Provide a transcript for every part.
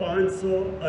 500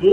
2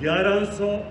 1100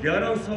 1100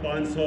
500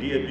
DAP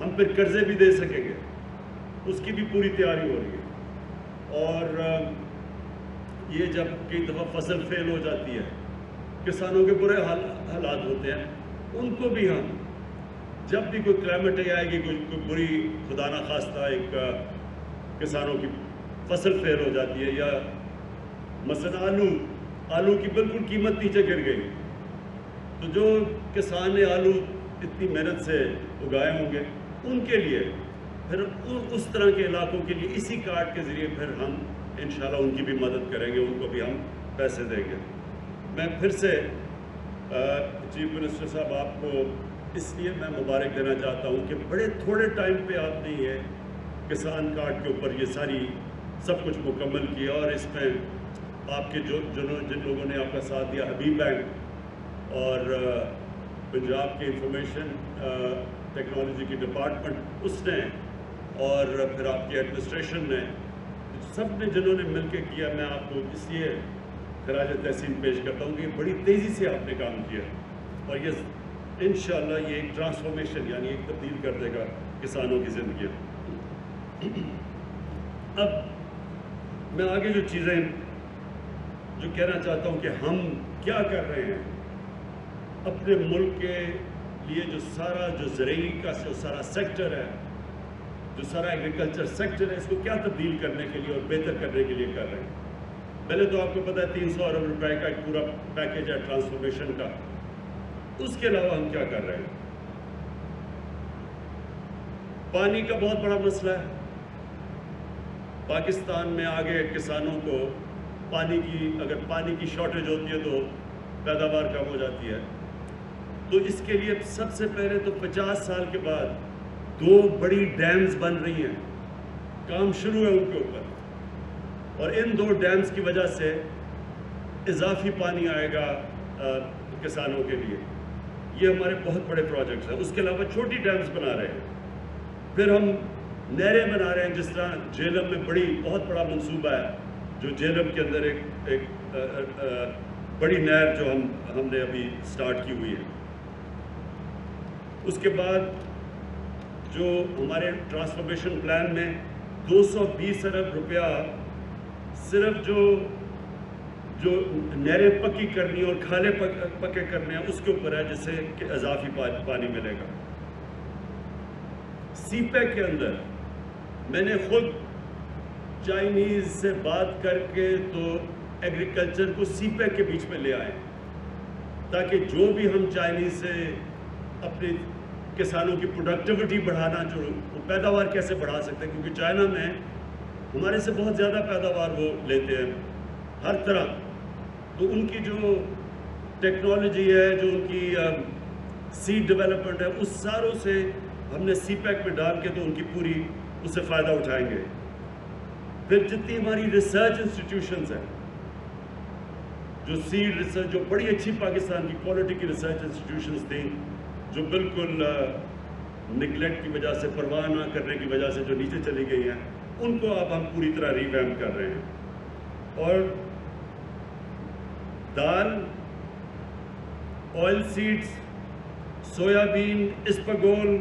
ہم پھر قرضے بھی دے سکیں گے، اس کی بھی پوری تیاری ہو رہی ہے۔ اور یہ جب کئی دفعہ فصل فیل ہو جاتی ہے، کسانوں کے برے حالات ہوتے ہیں، ان کو بھی ہم جب بھی کوئی کلائمیٹ آئے گی، کوئی بری خدا نخواستہ ایک کسانوں کی فصل فیل ہو جاتی ہے، یا مثلا آلو کی بالکل قیمت نیچے گر گئی، تو جو کسان نے آلو اتنی محنت سے اگائے ہوں گے، ان کے لیے پھر اس طرح کے علاقوں کے لیے اسی کارڈ کے ذریعے پھر ہم انشاءاللہ ان کی بھی مدد کریں گے، ان کو بھی ہم پیسے دیں گے۔ میں پھر سے چیف منسٹر صاحب آپ کو اس لیے میں مبارک دینا چاہتا ہوں کہ بڑے تھوڑے ٹائم پہ آپ نے یہ کسان کارڈ کے اوپر یہ سب کچھ مکمل کیا، اور اس میں آپ کے جن لوگوں نے آپ کا ساتھ دیا، حبیب بینک اور پنجاب کے انفارمیشن ٹیکنالوجی کی ڈپارٹمنٹ اس نے، اور پھر آپ کی ایڈمنسٹریشن نے، سب نے جنہوں نے مل کے کیا، میں آپ کو اس لیے خراج تحسین پیش کرتا ہوں کہ بڑی تیزی سے آپ نے کام کیا، اور یہ انشاءاللہ یہ ایک ٹرانسفارمیشن یعنی ایک تبدیل کر دے گا کسانوں کی زندگی۔ اب میں آگے جو چیزیں جو کہنا چاہتا ہوں کہ ہم کیا کر رہے ہیں اپنے ملک کے لیے، جو زرعی کا سارا سیکٹر ہے، جو سارا ایگریکلچر سیکٹر ہے، اس کو کیا تبدیل کرنے کے لیے اور بہتر کرنے کے لیے کر رہے ہیں۔ پہلے تو آپ کو پتہ ہے 300 ارب روپے کا ایک پورا پیکیج ہے ٹرانسفارمیشن کا۔ اس کے علاوہ ہم کیا کر رہے ہیں؟ پانی کا بہت بڑا مسئلہ ہے پاکستان میں۔ آگے کسانوں کو اگر پانی کی شارٹیج ہوتی ہے تو پیداوار کم ہو جاتی ہے، تو اس کے لیے سب سے پہلے تو 50 سال کے بعد 2 بڑی ڈیمز بن رہی ہیں، کام شروع ہے ان کے اوپر، اور ان 2 ڈیمز کی وجہ سے اضافی پانی آئے گا کسانوں کے لیے۔ یہ ہمارے بہت بڑے پروجیکٹس ہیں۔ اس کے علاوہ چھوٹی ڈیمز بنا رہے ہیں، پھر ہم نہریں بنا رہے ہیں، جس طرح جہلم میں بہت بڑا منصوبہ ہے، جو جہلم کے اندر ایک بڑی نہر جو ہم نے ابھی سٹارٹ کی ہوئی ہے۔ اس کے بعد جو ہمارے ٹرانسفارمیشن پلان میں 220 ارب روپیہ صرف جو نہریں پکی کرنی اور کھالے پکے کرنے ہیں اس کے اوپر ہے، جس سے کہ اضافی پانی ملے گا۔ سی پیک کے اندر میں نے خود چائنیز سے بات کر کے تو ایگریکلچر کو سی پیک کے بیچ میں لے آئے، تاکہ جو بھی ہم چائنیز سے اپنے کسانوں کی پروڈکٹیوٹی بڑھانا، جو پیداوار کیسے بڑھا سکتے ہیں، کیونکہ چائنا میں ہمارے سے بہت زیادہ پیداوار وہ لیتے ہیں ہر طرح، تو ان کی جو ٹیکنالوجی ہے، جو ان کی سیڈ ڈیولپمنٹ ہے، اس ساروں سے ہم نے سی پیک میں ڈال کے تو ان کی پوری اس سے فائدہ اٹھائیں گے۔ پھر جتنی ہماری ریسرچ انسٹیٹیوشنز ہیں، جو سیڈ ریسرچ، جو بڑی اچھی پاکستان کی کوالٹی کی ریسرچ انسٹیٹیوشنز تھیں، جو بالکل نگلیکٹ کی وجہ سے، پرواہ نہ کرنے کی وجہ سے جو نیچے چلی گئی ہیں، ان کو اب ہم پوری طرح ریویمپ کر رہے ہیں۔ اور دال، آئل سیڈز، سویابین، اسپاگول،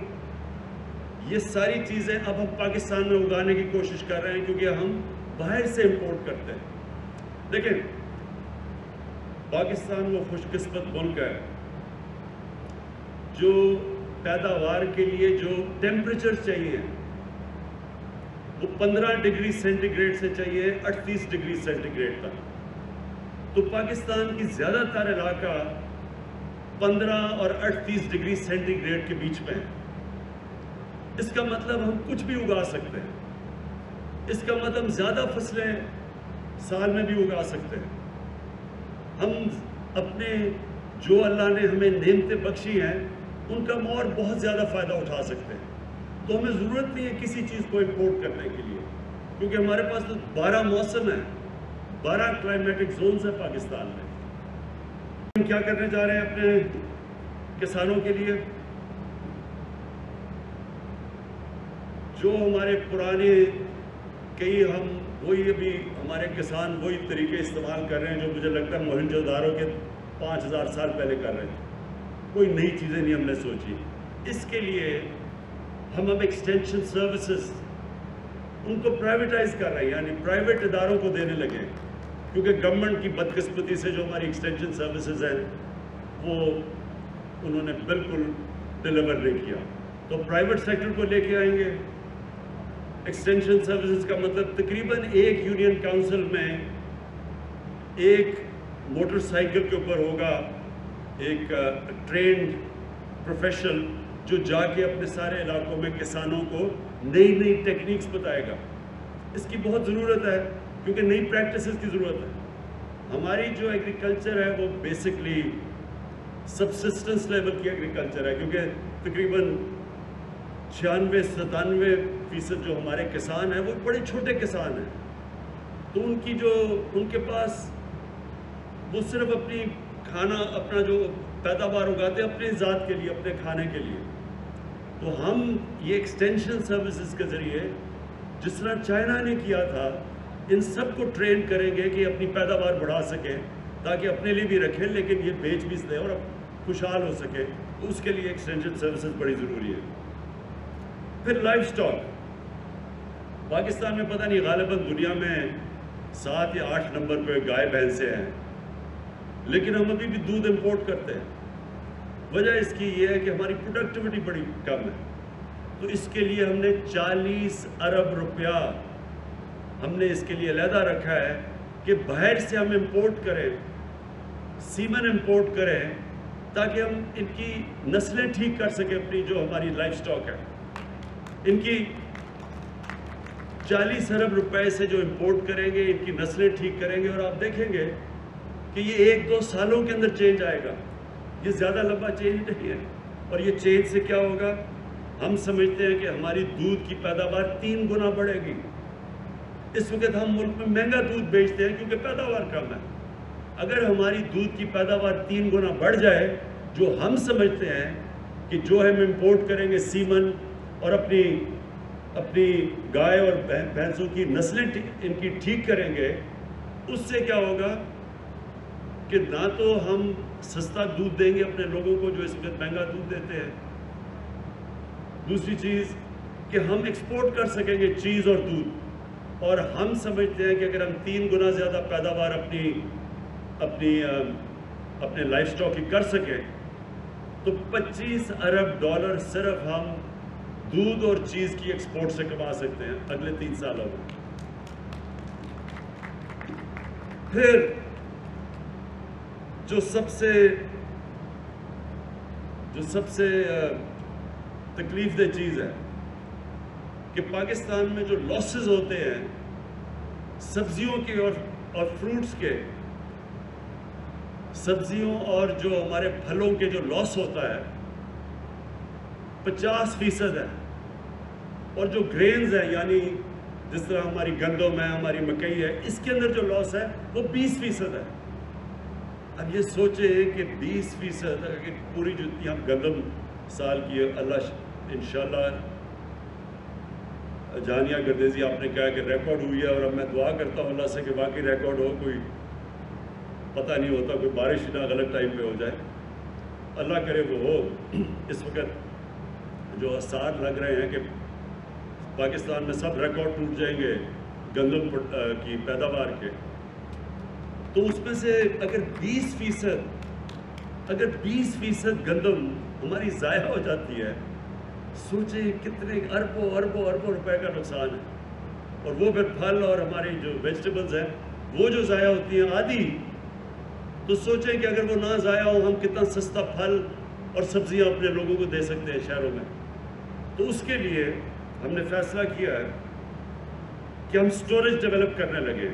یہ ساری چیزیں اب ہم پاکستان میں اگانے کی کوشش کر رہے ہیں، کیونکہ ہم باہر سے امپورٹ کرتے ہیں۔ دیکھیں، پاکستان وہ خوش قسمت ملک ہے جو پیداوار کے لیے جو ٹیمپریچر چاہیے وہ 15 ڈگری سینٹی گریڈ سے چاہیے 38 ڈگری سینٹی گریڈ تک، تو پاکستان کی زیادہ تر علاقہ 15 اور 38 ڈگری سینٹی گریڈ کے بیچ میں ہے۔ اس کا مطلب ہم کچھ بھی اگا سکتے ہیں، اس کا مطلب زیادہ فصلیں سال میں بھی اگا سکتے ہیں۔ ہم اپنے جو اللہ نے ہمیں نعمتیں بخشی ہیں ان کا اور بہت زیادہ فائدہ اٹھا سکتے ہیں، تو ہمیں ضرورت نہیں ہے کسی چیز کو امپورٹ کرنے کے لیے، کیونکہ ہمارے پاس تو 12 موسم ہیں، 12 کلائمیٹک زونز ہیں پاکستان میں۔ ہم کیا کرنے جا رہے ہیں اپنے کسانوں کے لیے؟ جو ہمارے پرانے ہم وہی ابھی ہمارے کسان وہی طریقے استعمال کر رہے ہیں جو مجھے لگتا ہے موہنجو دارو کے 5000 سال پہلے کر رہے تھے، کوئی نئی چیزیں نہیں ہم نے سوچی۔ اس کے لیے ہم اب ایکسٹینشن سروسز ان کو پرائیویٹائز کر رہے ہیں، یعنی پرائیویٹ اداروں کو دینے لگے، کیونکہ گورنمنٹ کی بدقسمتی سے جو ہماری ایکسٹینشن سروسز ہیں وہ انہوں نے بالکل ڈیلیور نہیں کیا، تو پرائیویٹ سیکٹر کو لے کے آئیں گے۔ ایکسٹینشن سروسز کا مطلب تقریباً ایک یونین کاؤنسل میں ایک موٹر سائیکل کے اوپر ہوگا ایک ٹرینڈ پروفیشنل جو جا کے اپنے سارے علاقوں میں کسانوں کو نئی نئی ٹیکنیکس بتائے گا۔ اس کی بہت ضرورت ہے کیونکہ نئی پریکٹسز کی ضرورت ہے۔ ہماری جو ایگریکلچر ہے وہ بیسکلی سبسسٹنس لیول کی ایگریکلچر ہے، کیونکہ تقریباً 96-97% جو ہمارے کسان ہیں وہ بڑے چھوٹے کسان ہیں، تو ان کے پاس وہ صرف اپنی کھانا اپنا جو پیداوار اگاتے ہیں اپنی ذات کے لیے، اپنے کھانے کے لیے۔ تو ہم یہ ایکسٹینشن سروسز کے ذریعے جس طرح چائنا نے کیا تھا ان سب کو ٹرین کریں گے کہ اپنی پیداوار بڑھا سکیں تاکہ اپنے لیے بھی رکھیں لیکن یہ بیچ بھی دیں اور خوشحال ہو سکے، تو اس کے لیے ایکسٹینشن سروسز بڑی ضروری ہے۔ پھر لائف سٹاک، پاکستان میں پتہ نہیں غالباً دنیا میں 7 یا 8 نمبر پہ گائے بھینسیں ہیں، لیکن ہم ابھی بھی دودھ امپورٹ کرتے ہیں۔ وجہ اس کی یہ ہے کہ ہماری پروڈکٹیوٹی بڑی کم ہے، تو اس کے لیے ہم نے 40 ارب روپیہ ہم نے اس کے لیے علیحدہ رکھا ہے کہ باہر سے ہم امپورٹ کریں، سیمن امپورٹ کریں تاکہ ہم ان کی نسلیں ٹھیک کر سکیں، اپنی جو ہماری لائف سٹاک ہے ان کی 40 ارب روپے سے جو امپورٹ کریں گے ان کی نسلیں ٹھیک کریں گے، اور آپ دیکھیں گے کہ یہ 1-2 سالوں کے اندر چینج آئے گا، یہ زیادہ لمبا چینج نہیں ہے۔ اور یہ چینج سے کیا ہوگا؟ ہم سمجھتے ہیں کہ ہماری دودھ کی پیداوار 3 گنا بڑھے گی۔ اس وقت ہم ملک میں مہنگا دودھ بیچتے ہیں کیونکہ پیداوار کم ہے۔ اگر ہماری دودھ کی پیداوار 3 گنا بڑھ جائے، جو ہم سمجھتے ہیں کہ جو ہم امپورٹ کریں گے سیمن اور اپنی گائے اور بھینسوں کی نسلیں ان کی ٹھیک کریں گے، اس سے کیا ہوگا کہ نہ تو ہم سستا دودھ دیں گے اپنے لوگوں کو جو اس وقت مہنگا دودھ دیتے ہیں، دوسری چیز کہ ہم ایکسپورٹ کر سکیں گے چیز اور دودھ، اور ہم سمجھتے ہیں کہ اگر ہم 3 گنا زیادہ پیداوار اپنے لائف سٹاک کی کر سکیں تو $25 ارب صرف ہم دودھ اور چیز کی ایکسپورٹ سے کما سکتے ہیں اگلے 3 سالوں میں۔ پھر جو سب سے تکلیف دہ چیز ہے کہ پاکستان میں جو لاسز ہوتے ہیں سبزیوں کے اور فروٹس کے، سبزیوں اور جو ہمارے پھلوں کے جو لاس ہوتا ہے 50% ہے، اور جو گرینز ہیں یعنی جس طرح ہماری گندم ہے، ہماری مکئی ہے، اس کے اندر جو لاس ہے وہ 20% ہے۔ اب یہ سوچیں کہ 20% اگر پوری جتنی ہم گندم سال کی اللہ انشاءاللہ جانیہ گردیزی آپ نے کہا کہ ریکارڈ ہوئی ہے، اور اب میں دعا کرتا ہوں اللہ سے کہ واقعی ریکارڈ ہو، کوئی پتہ نہیں ہوتا، کوئی بارش نہ غلط ٹائم پہ ہو جائے، اللہ کرے وہ ہو۔ اس وقت جو آثار لگ رہے ہیں کہ پاکستان میں سب ریکارڈ ٹوٹ جائیں گے گندم کی پیداوار کے، تو اس میں سے اگر 20% گندم ہماری ضائع ہو جاتی ہے، سوچیں کتنے اربوں روپے کا نقصان ہے۔ اور وہ پھر پھل اور ہماری جو ویجیٹیبلز ہیں وہ جو ضائع ہوتی ہیں آدھی، تو سوچیں کہ اگر وہ نہ ضائع ہو ہم کتنا سستا پھل اور سبزیاں اپنے لوگوں کو دے سکتے ہیں شہروں میں۔ تو اس کے لیے ہم نے فیصلہ کیا ہے کہ ہم سٹوریج ڈیولپ کرنے لگے،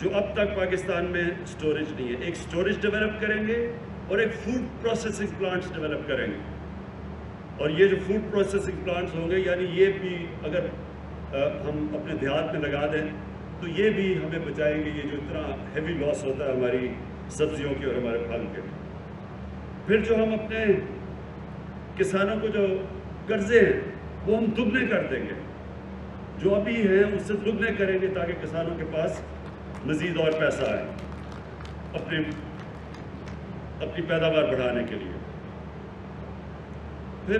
جو اب تک پاکستان میں سٹوریج نہیں ہے۔ ایک سٹوریج ڈیولپ کریں گے اور ایک فوڈ پروسیسنگ پلانٹس ڈیولپ کریں گے، اور یہ جو فوڈ پروسیسنگ پلانٹس ہوں گے یعنی یہ بھی اگر ہم اپنے دیہات میں لگا دیں تو یہ بھی ہمیں بچائیں گے یہ جو اتنا ہیوی لاس ہوتا ہے ہماری سبزیوں کے اور ہمارے پھل کے۔ پھر جو ہم اپنے کسانوں کو جو قرضے ہیں وہ ہم دگنے کر دیں گے، جو ابھی ہیں اس سے دگنے کریں گے تاکہ کسانوں کے پاس مزید اور پیسہ آئے اپنی پیداوار بڑھانے کے لیے۔ پھر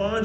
5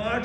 8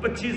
25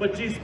25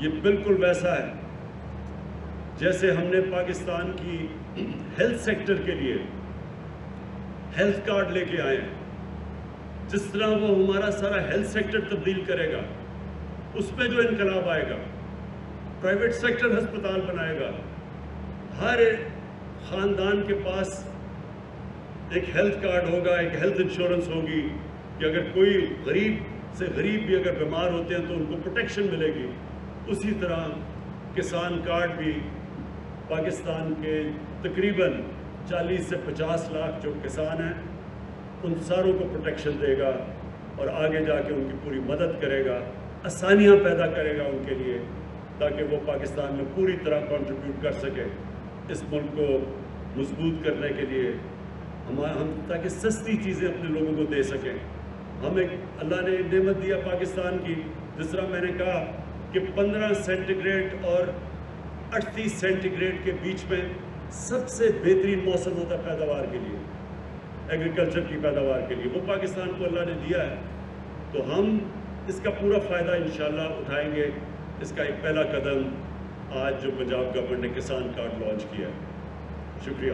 یہ بالکل ویسا ہے جیسے ہم نے پاکستان کی ہیلتھ سیکٹر کے لیے ہیلتھ کارڈ لے کے آئے ہیں. جس طرح وہ ہمارا سارا ہیلتھ سیکٹر تبدیل کرے گا, اس میں جو انقلاب آئے گا, پرائیویٹ سیکٹر ہسپتال بنائے گا, ہر خاندان کے پاس ایک ہیلتھ کارڈ ہوگا, ایک ہیلتھ انشورنس ہوگی کہ اگر کوئی غریب سے غریب بھی اگر بیمار ہوتے ہیں تو ان کو پروٹیکشن ملے گی. اسی طرح کسان کارڈ بھی پاکستان کے تقریباً 40 سے 50 لاکھ جو کسان ہیں ان ساروں کو پروٹیکشن دے گا اور آگے جا کے ان کی پوری مدد کرے گا, آسانیاں پیدا کرے گا ان کے لیے, تاکہ وہ پاکستان میں پوری طرح کنٹریبیوٹ کر سکے اس ملک کو مضبوط کرنے کے لیے, ہم تاکہ سستی چیزیں اپنے لوگوں کو دے سکیں. ہمیں اللہ نے نعمت دیا پاکستان کی, جس طرح میں نے کہا کہ 15 سینٹی گریڈ اور 38 سینٹی گریڈ کے بیچ میں سب سے بہترین موسم ہوتا ہے پیداوار کے لیے, ایگریکلچر کی پیداوار کے لیے. وہ پاکستان کو اللہ نے دیا ہے, تو ہم اس کا پورا فائدہ انشاءاللہ اٹھائیں گے. اس کا ایک پہلا قدم آج جو پنجاب گورنمنٹ نے کسان کارڈ لانچ کیا ہے. شکریہ.